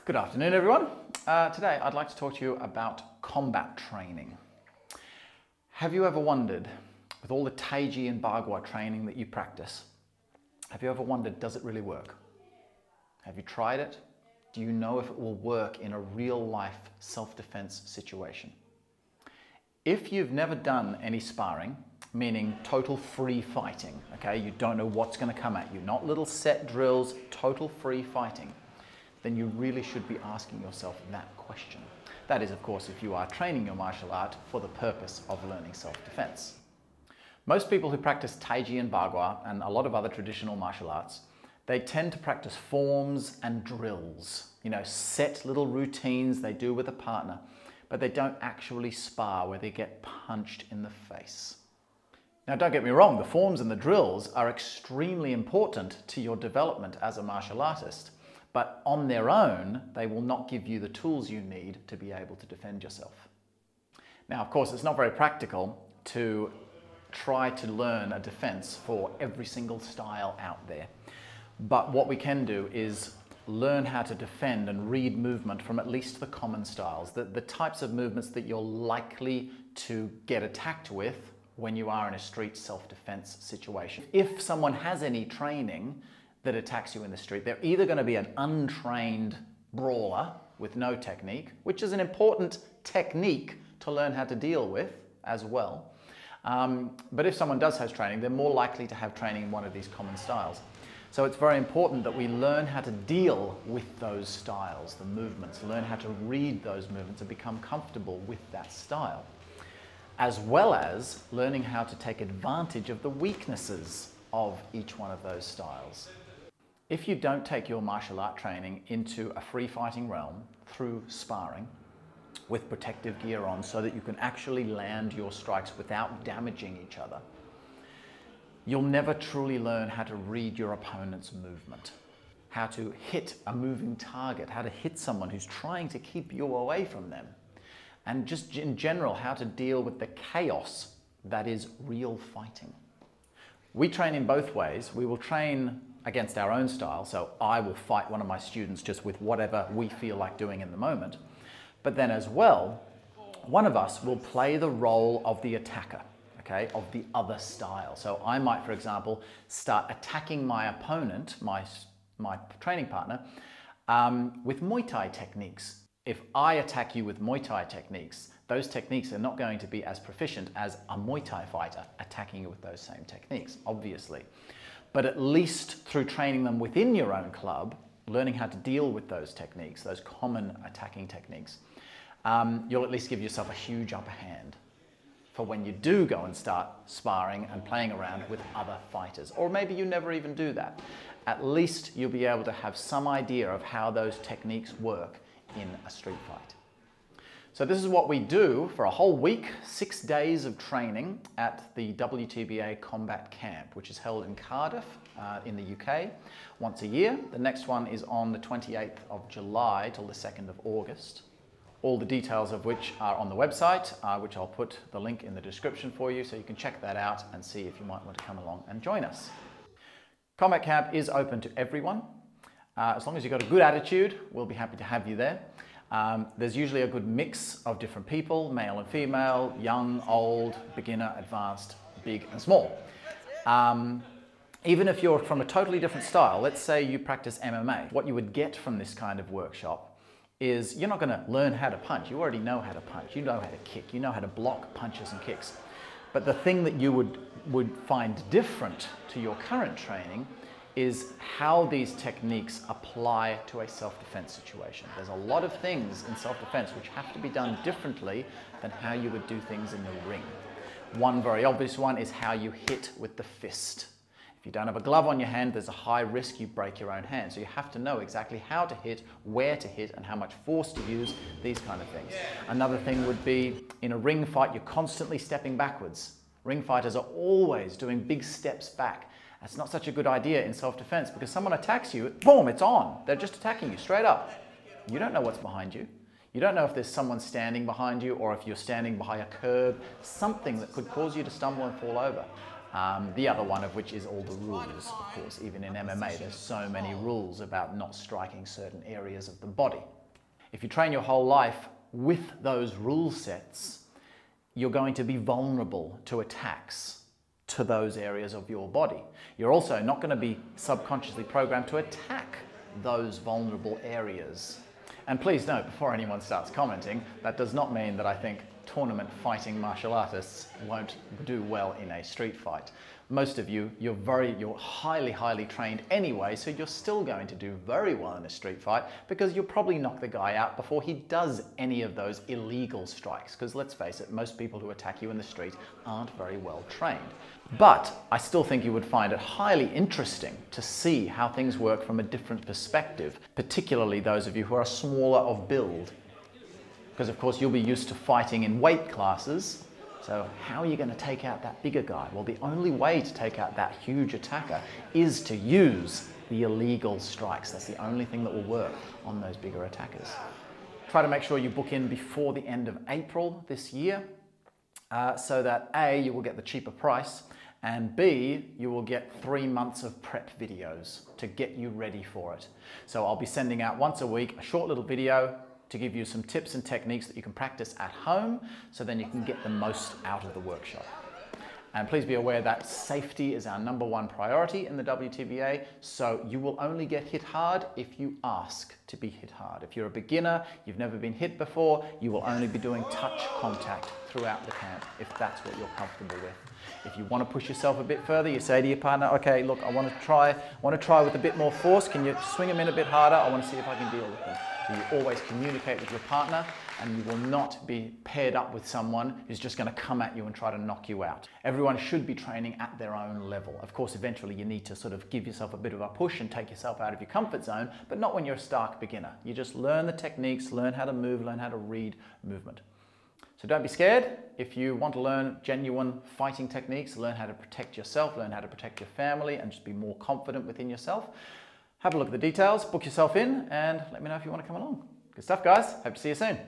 Good afternoon, everyone. Today I'd like to talk to you about combat training. Have you ever wondered, with all the Taiji and Bagua training that you practice, have you ever wondered, does it really work? Have you tried it? Do you know if it will work in a real-life self-defense situation? If you've never done any sparring, meaning total free fighting, okay, you don't know what's going to come at you, not little set drills, total free fighting, then you really should be asking yourself that question. That is, of course, if you are training your martial art for the purpose of learning self-defense. Most people who practice Taiji and Bagua and a lot of other traditional martial arts, they tend to practice forms and drills, set little routines they do with a partner, but they don't actually spar where they get punched in the face. Now, don't get me wrong, the forms and the drills are extremely important to your development as a martial artist. But on their own, they will not give you the tools you need to be able to defend yourself. Now, of course, it's not very practical to try to learn a defense for every single style out there. But what we can do is learn how to defend and read movement from at least the common styles, the types of movements that you're likely to get attacked with when you are in a street self-defense situation. If someone has any training that attacks you in the street, they're either going to be an untrained brawler with no technique, which is an important technique to learn how to deal with as well. But if someone does have training, they're more likely to have training in one of these common styles. So it's very important that we learn how to deal with those styles, the movements, learn how to read those movements and become comfortable with that style, as well as learning how to take advantage of the weaknesses of each one of those styles. If you don't take your martial art training into a free fighting realm through sparring with protective gear on so that you can actually land your strikes without damaging each other, you'll never truly learn how to read your opponent's movement, how to hit a moving target, how to hit someone who's trying to keep you away from them, and just in general, how to deal with the chaos that is real fighting. We train in both ways. We will train against our own style, so I will fight one of my students just with whatever we feel like doing in the moment. But then as well, one of us will play the role of the attacker, okay, of the other style. So I might, for example, start attacking my opponent, my training partner, with Muay Thai techniques. If I attack you with Muay Thai techniques, those techniques are not going to be as proficient as a Muay Thai fighter attacking you with those same techniques, obviously. But at least through training them within your own club, learning how to deal with those techniques, those common attacking techniques, you'll at least give yourself a huge upper hand for when you do go and start sparring and playing around with other fighters. Or maybe you never even do that. At least you'll be able to have some idea of how those techniques work in a street fight. So this is what we do for a whole week, 6 days of training at the WTBA Combat Camp, which is held in Cardiff in the UK once a year. The next one is on the 28th of July till the 2nd of August. All the details of which are on the website, which I'll put the link in the description for you, so you can check that out and see if you might want to come along and join us. Combat Camp is open to everyone. As long as you've got a good attitude, we'll be happy to have you there. There's usually a good mix of different people, male and female, young, old, beginner, advanced, big and small. Even if you're from a totally different style, let's say you practice MMA, what you would get from this kind of workshop is you're not going to learn how to punch. You already know how to punch. You know how to kick. You know how to block punches and kicks. But the thing that you would find different to your current training is how these techniques apply to a self-defense situation. There's a lot of things in self-defense which have to be done differently than how you would do things in the ring. One very obvious one is how you hit with the fist. If you don't have a glove on your hand, there's a high risk you break your own hand. So you have to know exactly how to hit, where to hit, and how much force to use, these kind of things. Another thing would be, in a ring fight, you're constantly stepping backwards. Ring fighters are always doing big steps back. That's not such a good idea in self-defense, because someone attacks you, boom, it's on. They're just attacking you straight up. You don't know what's behind you. You don't know if there's someone standing behind you or if you're standing by a curb, something that could cause you to stumble and fall over. The other one of which is all the rules, of course. Even in MMA, there's so many rules about not striking certain areas of the body. if you train your whole life with those rule sets, you're going to be vulnerable to attacks to those areas of your body. You're also not going to be subconsciously programmed to attack those vulnerable areas. And please note, before anyone starts commenting, that does not mean that I think tournament fighting martial artists won't do well in a street fight. Most of you, you're highly trained anyway, so you're still going to do very well in a street fight because you'll probably knock the guy out before he does any of those illegal strikes. Because let's face it, most people who attack you in the street aren't very well trained. But I still think you would find it highly interesting to see how things work from a different perspective, particularly those of you who are smaller of build. Because of course you'll be used to fighting in weight classes. So how are you going to take out that bigger guy? Well, the only way to take out that huge attacker is to use the illegal strikes. That's the only thing that will work on those bigger attackers. Try to make sure you book in before the end of April this year, so that A, you will get the cheaper price, and B, you will get 3 months of prep videos to get you ready for it. So I'll be sending out once a week a short little video to give you some tips and techniques that you can practice at home, so then you can get the most out of the workshop. And please be aware that safety is our #1 priority in the WTBA, so you will only get hit hard if you ask to be hit hard. If you're a beginner, you've never been hit before, you will only be doing touch contact throughout the camp, if that's what you're comfortable with. If you want to push yourself a bit further, you say to your partner, okay, look, I want to try with a bit more force. Can you swing them in a bit harder? I want to see if I can deal with them. So you always communicate with your partner, and you will not be paired up with someone who's just going to come at you and try to knock you out. Everyone should be training at their own level. Of course, eventually you need to sort of give yourself a bit of a push and take yourself out of your comfort zone, but not when you're a stark beginner. You just learn the techniques, learn how to move, learn how to read movement. So don't be scared. If you want to learn genuine fighting techniques, learn how to protect yourself, learn how to protect your family, and just be more confident within yourself, have a look at the details, book yourself in, and let me know if you want to come along. Good stuff, guys. Hope to see you soon.